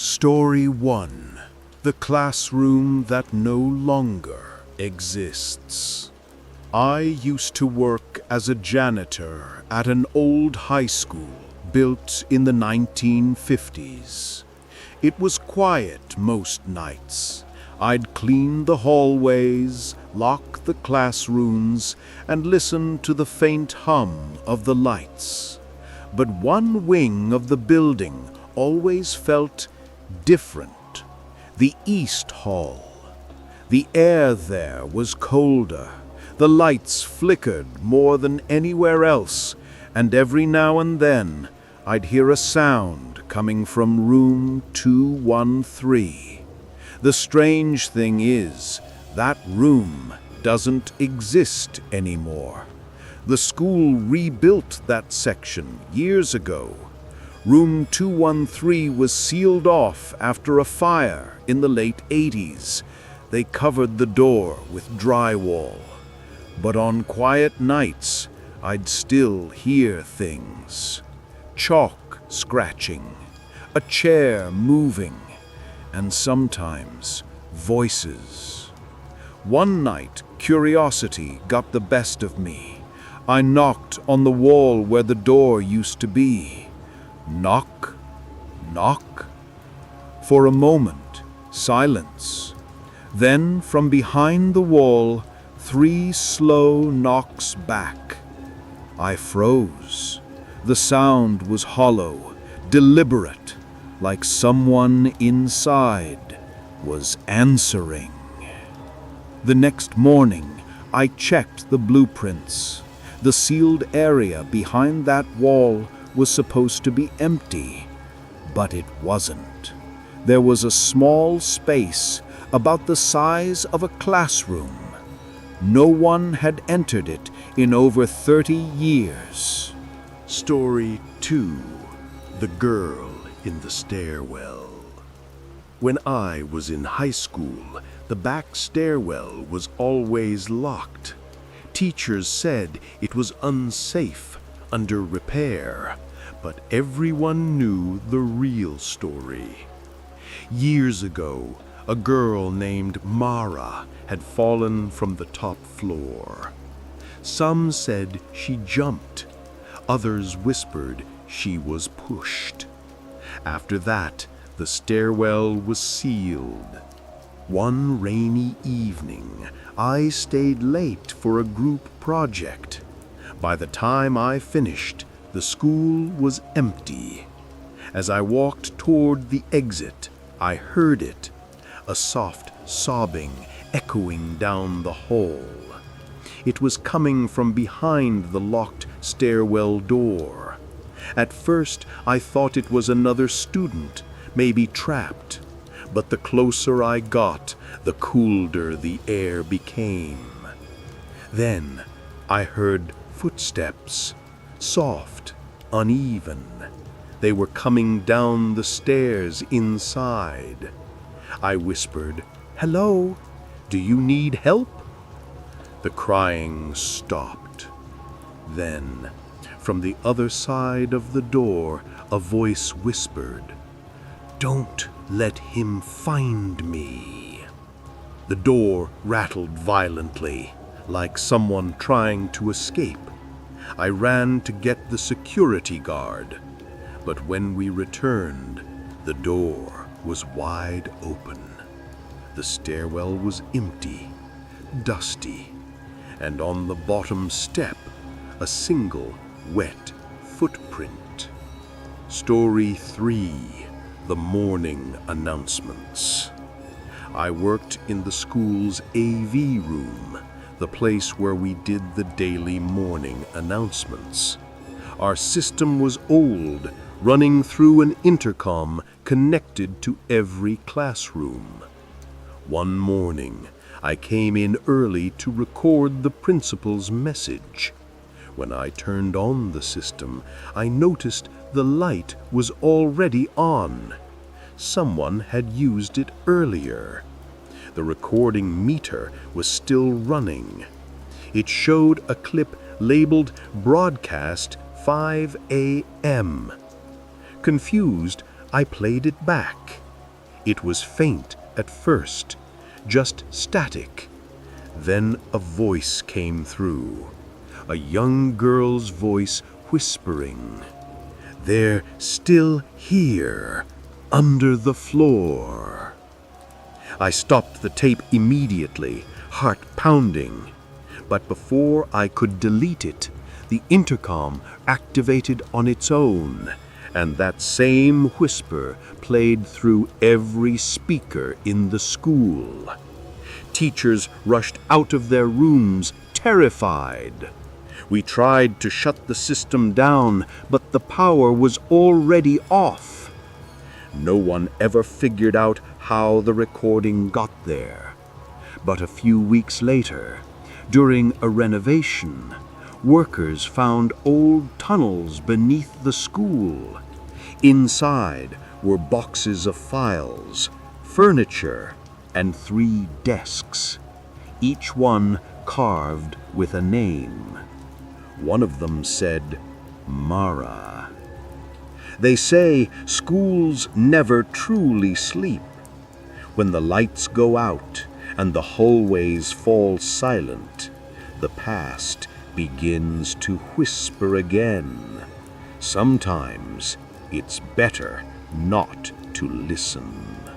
Story 1. The Classroom That No Longer Exists. I used to work as a janitor at an old high school built in the 1950s. It was quiet most nights. I'd clean the hallways, lock the classrooms, and listen to the faint hum of the lights. But one wing of the building always felt different. The East Hall. The air there was colder. The lights flickered more than anywhere else, and every now and then I'd hear a sound coming from room 213. The strange thing is, that room doesn't exist anymore. The school rebuilt that section years ago. Room 213 was sealed off after a fire in the late 80s. They covered the door with drywall. But on quiet nights, I'd still hear things. Chalk scratching, a chair moving, and sometimes voices. One night, curiosity got the best of me. I knocked on the wall where the door used to be. Knock, knock. For a moment, silence. Then, from behind the wall, 3 slow knocks back. I froze. The sound was hollow, deliberate, like someone inside was answering. The next morning, I checked the blueprints. The sealed area behind that wall was supposed to be empty, but it wasn't. There was a small space about the size of a classroom. No one had entered it in over 30 years. Story 2. The Girl in the Stairwell. When I was in high school, the back stairwell was always locked. Teachers said it was unsafe, under repair, but everyone knew the real story. Years ago, a girl named Mara had fallen from the top floor. Some said she jumped. Others whispered she was pushed. After that, the stairwell was sealed. One rainy evening, I stayed late for a group project. By the time I finished, the school was empty. As I walked toward the exit, I heard it, a soft sobbing echoing down the hall. It was coming from behind the locked stairwell door. At first, I thought it was another student, maybe trapped. But the closer I got, the colder the air became. Then I heard footsteps, soft, uneven. They were coming down the stairs inside. I whispered, "Hello, do you need help?" The crying stopped. Then, from the other side of the door, a voice whispered, "Don't let him find me." The door rattled violently, like someone trying to escape. I ran to get the security guard, but when we returned, the door was wide open. The stairwell was empty, dusty, and on the bottom step, a single wet footprint. Story 3. The Morning Announcements. I worked in the school's AV room, the place where we did the daily morning announcements. Our system was old, running through an intercom connected to every classroom. One morning, I came in early to record the principal's message. When I turned on the system, I noticed the light was already on. Someone had used it earlier. The recording meter was still running. It showed a clip labeled Broadcast 5 a.m. Confused, I played it back. It was faint at first, just static. Then a voice came through, a young girl's voice whispering, "They're still here, under the floor." I stopped the tape immediately, heart pounding. But before I could delete it, the intercom activated on its own, and that same whisper played through every speaker in the school. Teachers rushed out of their rooms, terrified. We tried to shut the system down, but the power was already off. No one ever figured out how the recording got there. But a few weeks later, during a renovation, workers found old tunnels beneath the school. Inside were boxes of files, furniture, and 3 desks, each one carved with a name. One of them said, Mara. They say schools never truly sleep. When the lights go out and the hallways fall silent, the past begins to whisper again. Sometimes it's better not to listen.